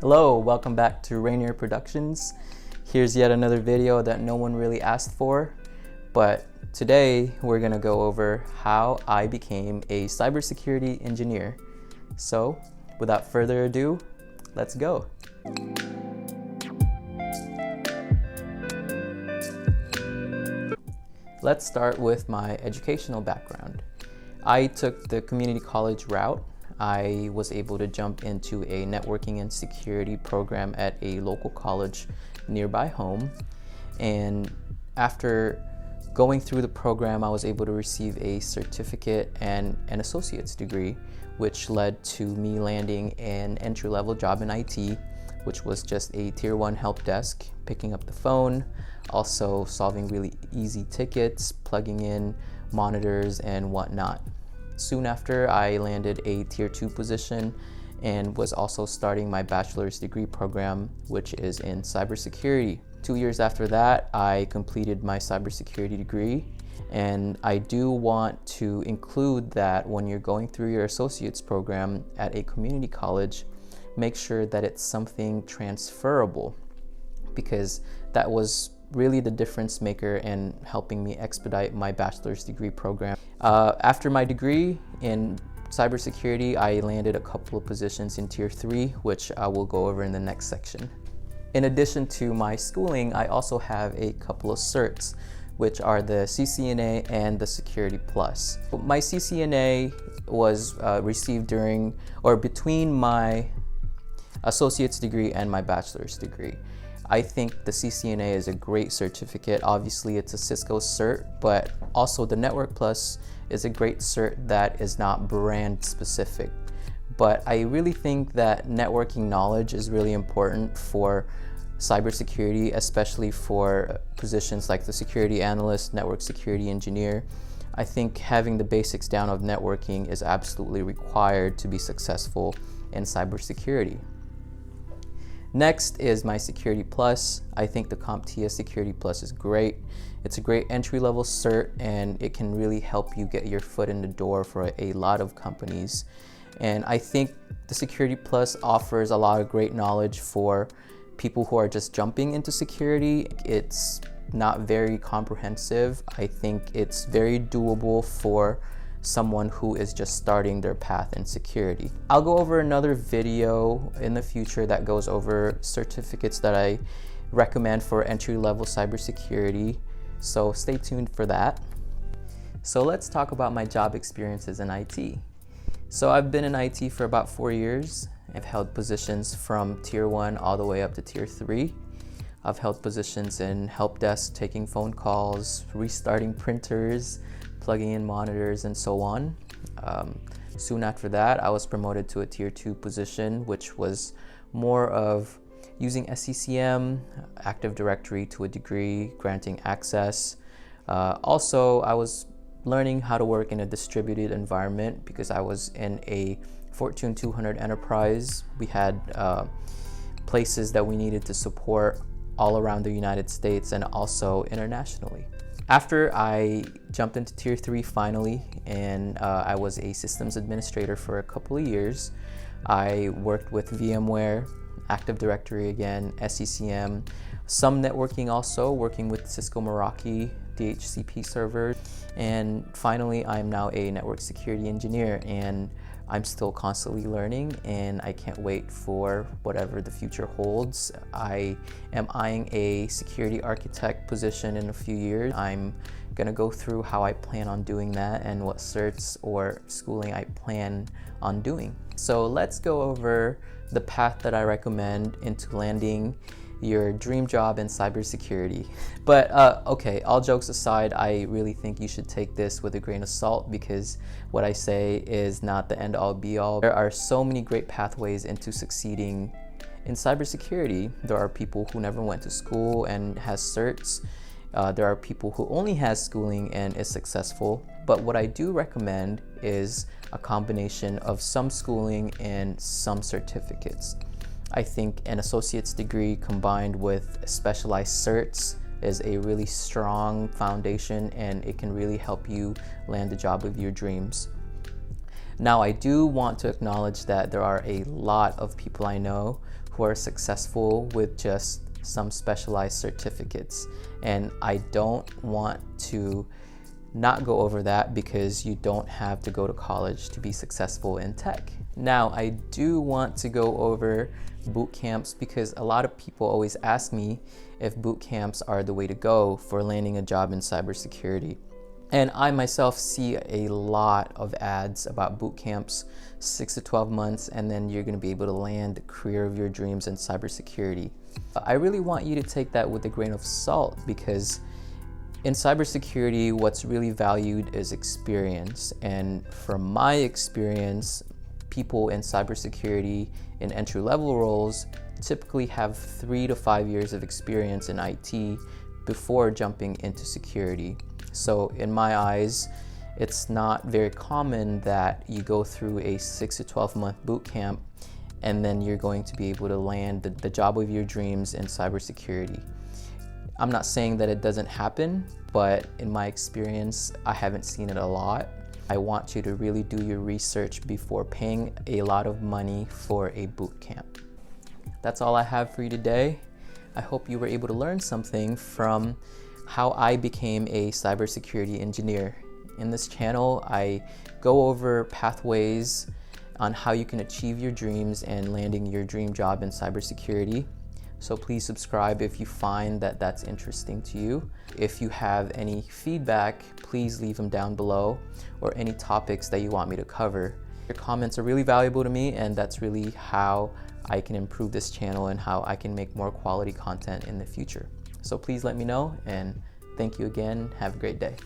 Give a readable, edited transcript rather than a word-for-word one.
Hello, welcome back to Rainier Productions. Here's yet another video that no one really asked for, but today we're gonna go over how I became a cybersecurity engineer. So without further ado, let's go. Let's start with my educational background. I took the community college route. I was able to jump into a networking and security program at a local college nearby home. And after going through the program, I was able to receive a certificate and an associate's degree, which led to me landing an entry-level job in IT, which was just a tier 1 help desk, picking up the phone, also solving really easy tickets, plugging in monitors and whatnot. Soon after, I landed a tier 2 position and was also starting my bachelor's degree program, which is in cybersecurity. 2 years after that, I completed my cybersecurity degree, and I do want to include that when you're going through your associate's program at a community college, make sure that it's something transferable, because that was really the difference maker in helping me expedite my bachelor's degree program. After my degree in cybersecurity, I landed a couple of positions in tier 3, which I will go over in the next section. In addition to my schooling, I also have a couple of certs, which are the CCNA and the Security Plus. My CCNA was received during or between my associate's degree and my bachelor's degree. I think the CCNA is a great certificate. Obviously, it's a Cisco cert, but also the Network Plus is a great cert that is not brand specific. But I really think that networking knowledge is really important for cybersecurity, especially for positions like the security analyst, network security engineer. I think having the basics down of networking is absolutely required to be successful in cybersecurity. Next is my Security Plus. I think the CompTIA Security Plus is great. It's a great entry-level cert, and it can really help you get your foot in the door for a lot of companies. And I think the Security Plus offers a lot of great knowledge for people who are just jumping into security. It's not very comprehensive. I think it's very doable for someone who is just starting their path in security. I'll go over another video in the future that goes over certificates that I recommend for entry-level cybersecurity, so stay tuned for that. So let's talk about my job experiences in IT. So I've been in IT for about 4 years. I've held positions from tier 1 all the way up to tier 3. I've held positions in help desk, taking phone calls, restarting printers, plugging in monitors, and so on. Soon after that, I was promoted to a tier 2 position, which was more of using SCCM, Active Directory to a degree, granting access. Also, I was learning how to work in a distributed environment because I was in a Fortune 200 enterprise. We had places that we needed to support all around the United States and also internationally. After I jumped into tier 3 finally, and I was a systems administrator for a couple of years. I worked with VMware, Active Directory again, SCCM, some networking also, working with Cisco Meraki, DHCP servers. And finally, I'm now a network security engineer, and I'm still constantly learning, and I can't wait for whatever the future holds. I am eyeing a security architect position in a few years. I'm gonna go through how I plan on doing that and what certs or schooling I plan on doing. So let's go over the path that I recommend into landing your dream job in cybersecurity. But okay, all jokes aside, I really think you should take this with a grain of salt, because what I say is not the end all be all. There are so many great pathways into succeeding in cybersecurity. There are people who never went to school and has certs. There are people who only has schooling and is successful. But what I do recommend is a combination of some schooling and some certificates. I think an associate's degree combined with specialized certs is a really strong foundation, and it can really help you land the job of your dreams. Now, I do want to acknowledge that there are a lot of people I know who are successful with just some specialized certificates. And I don't want to not go over that because you don't have to go to college to be successful in tech. Now, I do want to go over boot camps because a lot of people always ask me if boot camps are the way to go for landing a job in cybersecurity. And I myself see a lot of ads about boot camps, 6 to 12 months, and then you're going to be able to land the career of your dreams in cybersecurity. I really want you to take that with a grain of salt because in cybersecurity, what's really valued is experience. And from my experience, people in cybersecurity in entry-level roles typically have 3 to 5 years of experience in IT before jumping into security. So in my eyes, it's not very common that you go through a 6 to 12 month boot camp and then you're going to be able to land the job of your dreams in cybersecurity. I'm not saying that it doesn't happen, but in my experience, I haven't seen it a lot. I want you to really do your research before paying a lot of money for a boot camp. That's all I have for you today. I hope you were able to learn something from how I became a cybersecurity engineer. In this channel, I go over pathways on how you can achieve your dreams and landing your dream job in cybersecurity. So please subscribe if you find that that's interesting to you. If you have any feedback, please leave them down below, or any topics that you want me to cover. Your comments are really valuable to me, and that's really how I can improve this channel and how I can make more quality content in the future. So please let me know, and thank you again. Have a great day.